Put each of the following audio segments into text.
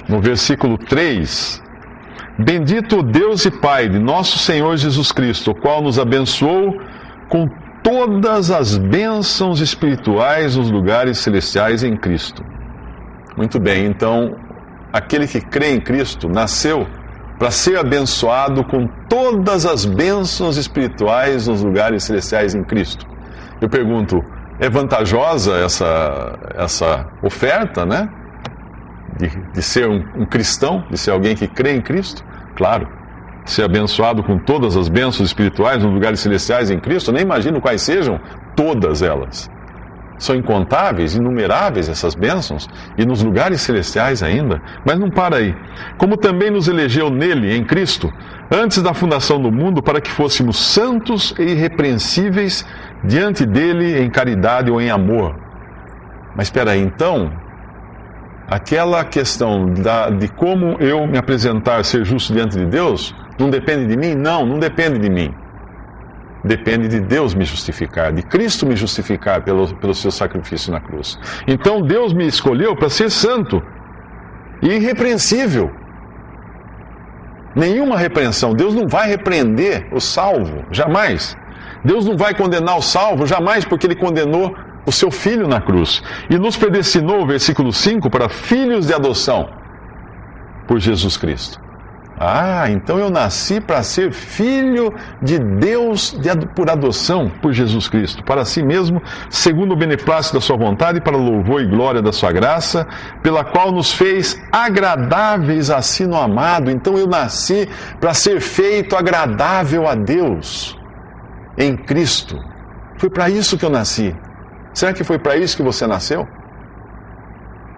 no versículo 3, bendito o Deus e Pai de nosso Senhor Jesus Cristo, o qual nos abençoou com todas as bênçãos espirituais nos lugares celestiais em Cristo. Muito bem, então, aquele que crê em Cristo nasceu para ser abençoado com todas as bênçãos espirituais nos lugares celestiais em Cristo. Eu pergunto, é vantajosa essa oferta, né? De ser um cristão, de ser alguém que crê em Cristo? Claro. Ser abençoado com todas as bênçãos espirituais nos lugares celestiais em Cristo, eu nem imagino quais sejam todas elas. São incontáveis, inumeráveis essas bênçãos, e nos lugares celestiais ainda. Mas não para aí. Como também nos elegeu nele, em Cristo, antes da fundação do mundo, para que fôssemos santos e irrepreensíveis diante dele em caridade ou em amor. Mas espera aí, então, aquela questão de como eu me apresentar, ser justo diante de Deus, não depende de mim? Não depende de mim. Depende de Deus me justificar, de Cristo me justificar pelo seu sacrifício na cruz. Então Deus me escolheu para ser santo e irrepreensível. Nenhuma repreensão. Deus não vai repreender o salvo, jamais. Deus não vai condenar o salvo, jamais, porque Ele condenou o seu Filho na cruz. E nos predestinou, versículo 5, para filhos de adoção por Jesus Cristo. Então eu nasci para ser filho de Deus por adoção por Jesus Cristo, para si mesmo, segundo o beneplácito da sua vontade, para louvor e glória da sua graça, pela qual nos fez agradáveis a si no amado. Então eu nasci para ser feito agradável a Deus em Cristo. Foi para isso que eu nasci. Será que foi para isso que você nasceu?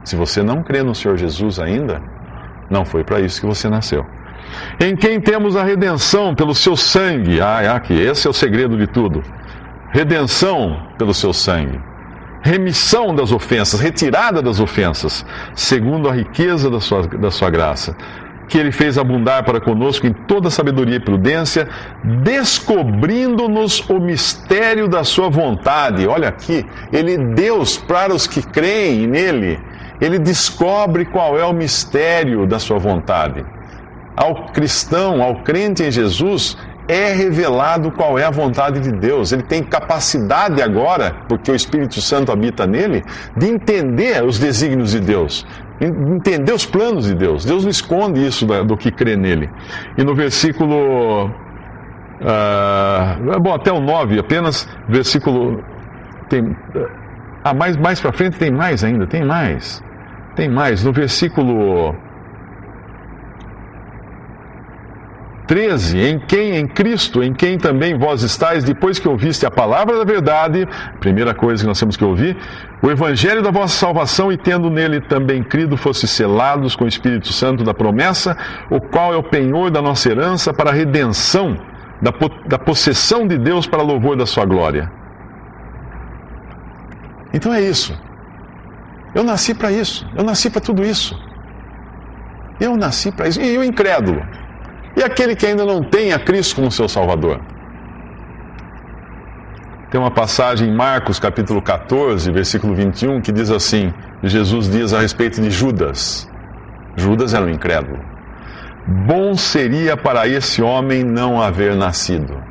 Se você não crê no Senhor Jesus ainda, não foi para isso que você nasceu. Em quem temos a redenção pelo seu sangue. Aqui, esse é o segredo de tudo. Redenção pelo seu sangue. Remissão das ofensas, retirada das ofensas, segundo a riqueza da sua graça, que Ele fez abundar para conosco em toda sabedoria e prudência, descobrindo-nos o mistério da sua vontade. Olha aqui, Deus, para os que creem nele, Ele descobre qual é o mistério da sua vontade. Ao cristão, ao crente em Jesus, é revelado qual é a vontade de Deus. Ele tem capacidade agora, porque o Espírito Santo habita nele, de entender os desígnios de Deus, entender os planos de Deus. Deus não esconde isso do que crê nele. E no versículo... até o 9, apenas, versículo... mais para frente tem mais ainda, tem mais. No versículo 13, em Cristo, em quem também vós estáis, depois que ouviste a palavra da verdade, primeira coisa que nós temos que ouvir, o evangelho da vossa salvação, e tendo nele também crido, fosse selados com o Espírito Santo da promessa, o qual é o penhor da nossa herança para a redenção da possessão de Deus para louvor da sua glória. Então é isso. Eu nasci para isso. Eu nasci para tudo isso. Eu nasci para isso. E o incrédulo? E aquele que ainda não tem a Cristo como seu Salvador? Tem uma passagem em Marcos, capítulo 14, versículo 21, que diz assim, Jesus diz a respeito de Judas. Judas era um incrédulo. Bom seria para esse homem não haver nascido.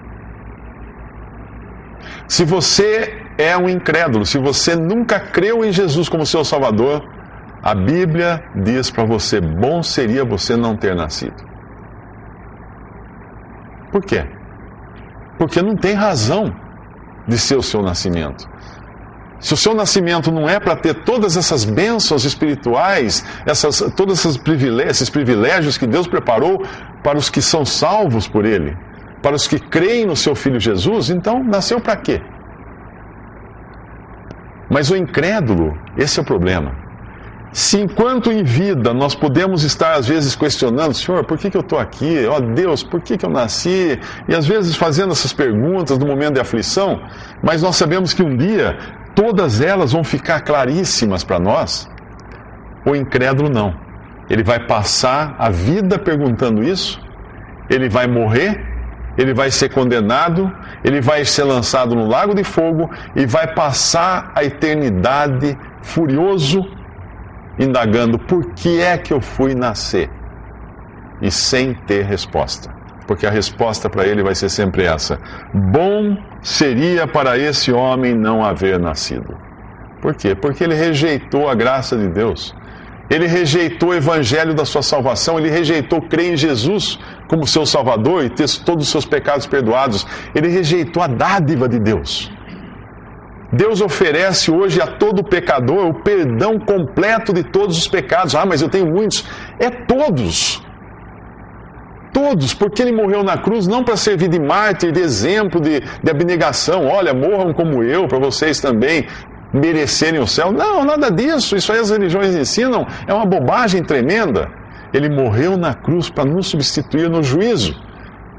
Se você é um incrédulo, se você nunca creu em Jesus como seu Salvador, a Bíblia diz para você, bom seria você não ter nascido. Por quê? Porque não tem razão de ser o seu nascimento. Se o seu nascimento não é para ter todas essas bênçãos espirituais, todos esses privilégios que Deus preparou para os que são salvos por Ele, para os que creem no seu Filho Jesus, então nasceu para quê? Mas o incrédulo, esse é o problema. Se enquanto em vida nós podemos estar às vezes questionando, Senhor, por que eu estou aqui? Ó Deus, por que eu nasci? E às vezes fazendo essas perguntas no momento de aflição, mas nós sabemos que um dia todas elas vão ficar claríssimas para nós. O incrédulo não. Ele vai passar a vida perguntando isso, ele vai morrer, ele vai ser condenado, ele vai ser lançado no lago de fogo e vai passar a eternidade furioso, indagando por que é que eu fui nascer, e sem ter resposta. Porque a resposta para ele vai ser sempre essa: bom seria para esse homem não haver nascido. Por quê? Porque ele rejeitou a graça de Deus. Ele rejeitou o evangelho da sua salvação, ele rejeitou crer em Jesus como seu Salvador e ter todos os seus pecados perdoados. Ele rejeitou a dádiva de Deus. Deus oferece hoje a todo pecador o perdão completo de todos os pecados. Ah, mas eu tenho muitos. É todos. Todos, porque ele morreu na cruz não para servir de mártir, de exemplo, de abnegação. Olha, morram como eu, para vocês também merecerem o céu. Não, nada disso. Isso aí as religiões ensinam. É uma bobagem tremenda. Ele morreu na cruz para nos substituir no juízo.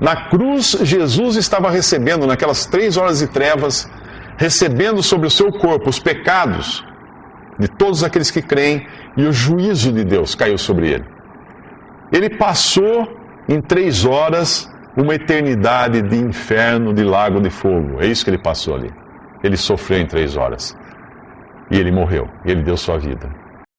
Na cruz, Jesus estava recebendo, naquelas 3 horas de trevas, recebendo sobre o seu corpo os pecados de todos aqueles que creem, e o juízo de Deus caiu sobre ele. Ele passou em 3 horas uma eternidade de inferno, de lago de fogo. É isso que ele passou ali. Ele sofreu em 3 horas. E ele morreu. E ele deu sua vida.